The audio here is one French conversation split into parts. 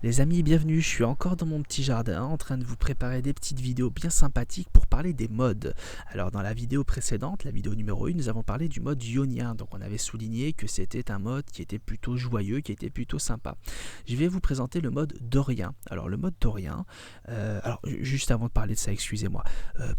Les amis, bienvenue, je suis encore dans mon petit jardin en train de vous préparer des petites vidéos bien sympathiques pour parler des modes. Alors dans la vidéo précédente, la vidéo numéro 1, nous avons parlé du mode ionien, donc on avait souligné que c'était un mode qui était plutôt joyeux, qui était plutôt sympa. Je vais vous présenter le mode dorien. Alors le mode dorien, juste avant de parler de ça, excusez-moi,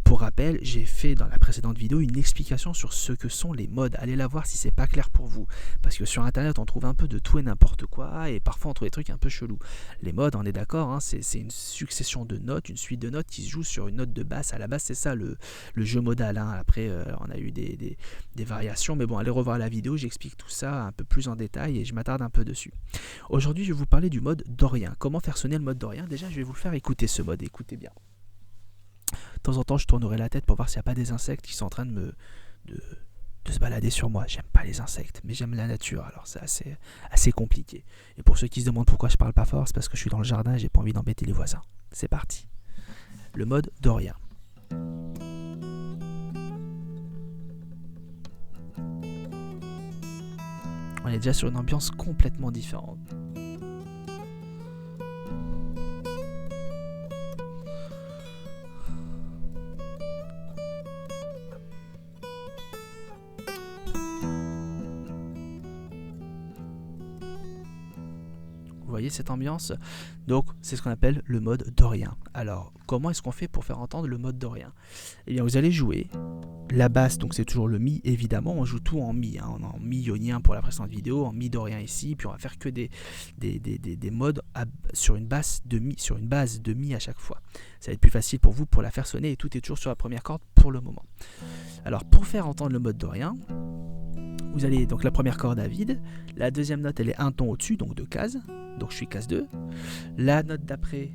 pour rappel, j'ai fait dans la précédente vidéo une explication sur ce que sont les modes. Allez la voir si c'est pas clair pour vous, parce que sur internet on trouve un peu de tout et n'importe quoi, et parfois on trouve des trucs un peu chelous. Les modes, on est d'accord, hein, c'est une succession de notes, une suite de notes qui se joue sur une note de basse. À la base, c'est ça le jeu modal. Hein. Après, on a eu des variations, mais bon, allez revoir la vidéo, j'explique tout ça un peu plus en détail et je m'attarde un peu dessus. Aujourd'hui, je vais vous parler du mode dorien. Comment faire sonner le mode dorien? Déjà, je vais vous le faire écouter ce mode, écoutez bien. De temps en temps, je tournerai la tête pour voir s'il n'y a pas des insectes qui sont en train de se balader sur moi. J'aime pas les insectes, mais j'aime la nature, alors c'est assez compliqué. Et pour ceux qui se demandent pourquoi je parle pas fort, c'est parce que je suis dans le jardin et j'ai pas envie d'embêter les voisins. C'est parti. Le mode dorien. On est déjà sur une ambiance complètement différente. Vous voyez cette ambiance? Donc c'est ce qu'on appelle le mode dorien. Alors comment est-ce qu'on fait pour faire entendre le mode dorien? Eh bien vous allez jouer la basse, donc c'est toujours le mi évidemment, on joue tout en mi, hein. En mi ionien pour la précédente vidéo, en mi dorien ici, puis on va faire que des modes sur une base de mi à chaque fois. Ça va être plus facile pour vous pour la faire sonner et tout est toujours sur la première corde pour le moment. Alors pour faire entendre le mode dorien, vous allez donc la première corde à vide, la deuxième note elle est un ton au-dessus, donc 2 cases, donc je suis case 2, la note d'après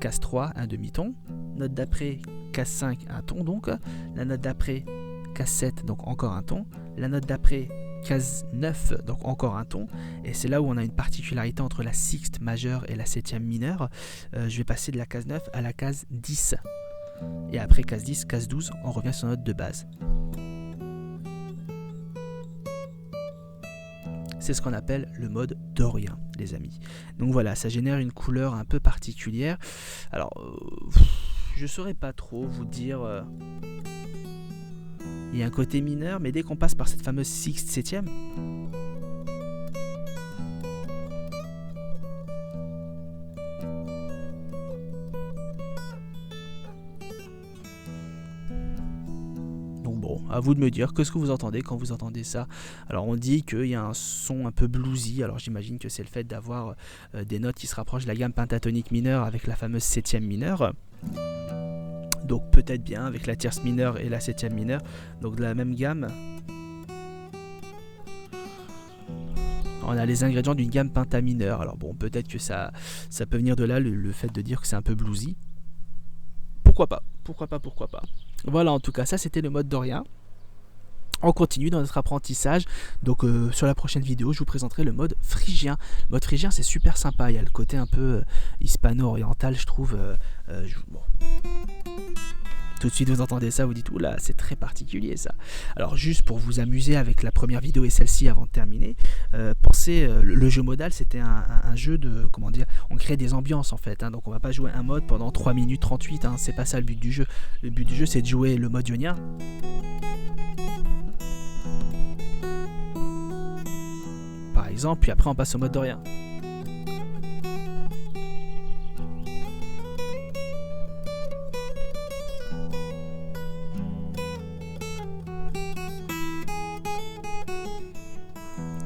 case 3, un demi-ton, note d'après case 5, un ton donc, la note d'après case 7, donc encore un ton, la note d'après case 9, donc encore un ton, et c'est là où on a une particularité entre la sixte majeure et la septième mineure. Je vais passer de la case 9 à la case 10, et après case 10, case 12, on revient sur notre note de base. C'est ce qu'on appelle le mode dorien, les amis. Donc voilà, ça génère une couleur un peu particulière. Alors, je ne saurais pas trop vous dire... il y a un côté mineur, mais dès qu'on passe par cette fameuse sixte septième, à vous de me dire qu'est-ce que vous entendez quand vous entendez ça. Alors on dit qu'il y a un son un peu bluesy, alors j'imagine que c'est le fait d'avoir des notes qui se rapprochent de la gamme pentatonique mineure avec la fameuse septième mineure. Donc peut-être bien avec la tierce mineure et la septième mineure, donc de la même gamme. On a les ingrédients d'une gamme pentamineure, alors bon peut-être que ça peut venir de là le fait de dire que c'est un peu bluesy. Pourquoi pas. Voilà, en tout cas, ça c'était le mode dorien. On continue dans notre apprentissage. Donc sur la prochaine vidéo, je vous présenterai le mode phrygien. Le mode phrygien, c'est super sympa. Il y a le côté un peu hispano-oriental, je trouve. Bon. Tout de suite, vous entendez ça, vous dites, oula, c'est très particulier ça. Alors, juste pour vous amuser avec la première vidéo et celle-ci avant de terminer, pensez, le jeu modal, c'était un jeu de, comment dire, on crée des ambiances en fait. Hein, donc, on va pas jouer un mode pendant 3 minutes 38, hein, c'est pas ça le but du jeu. Le but du jeu, c'est de jouer le mode ionien. Par exemple, puis après, on passe au mode dorien.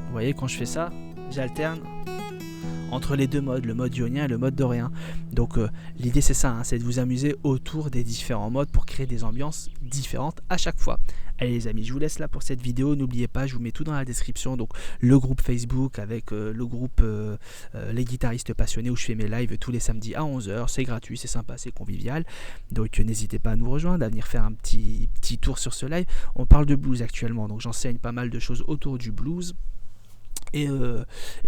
Vous voyez, quand je fais ça, j'alterne entre les deux modes, le mode ionien et le mode dorien. Donc l'idée c'est ça, hein, c'est de vous amuser autour des différents modes pour créer des ambiances différentes à chaque fois. Allez les amis, je vous laisse là pour cette vidéo, n'oubliez pas, je vous mets tout dans la description, donc le groupe Facebook avec le groupe Les Guitaristes Passionnés où je fais mes lives tous les samedis à 11h, c'est gratuit, c'est sympa, c'est convivial, donc n'hésitez pas à nous rejoindre, à venir faire un petit tour sur ce live. On parle de blues actuellement, donc j'enseigne pas mal de choses autour du blues. Et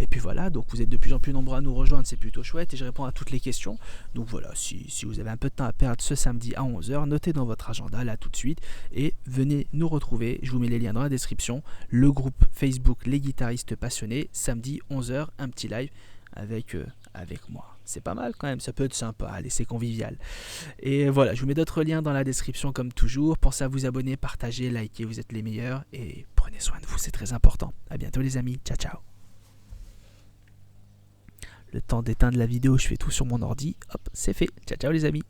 puis voilà, donc vous êtes de plus en plus nombreux à nous rejoindre, c'est plutôt chouette et je réponds à toutes les questions. Donc voilà, si vous avez un peu de temps à perdre ce samedi à 11h, notez dans votre agenda là tout de suite et venez nous retrouver. Je vous mets les liens dans la description. Le groupe Facebook Les Guitaristes Passionnés, samedi 11h, un petit live avec avec moi. C'est pas mal quand même, ça peut être sympa, allez, c'est convivial. Et voilà, je vous mets d'autres liens dans la description comme toujours. Pensez à vous abonner, partager, liker, vous êtes les meilleurs. Et prenez soin de vous, c'est très important. A bientôt les amis, ciao ciao. Le temps d'éteindre la vidéo, je fais tout sur mon ordi. Hop, c'est fait. Ciao ciao les amis.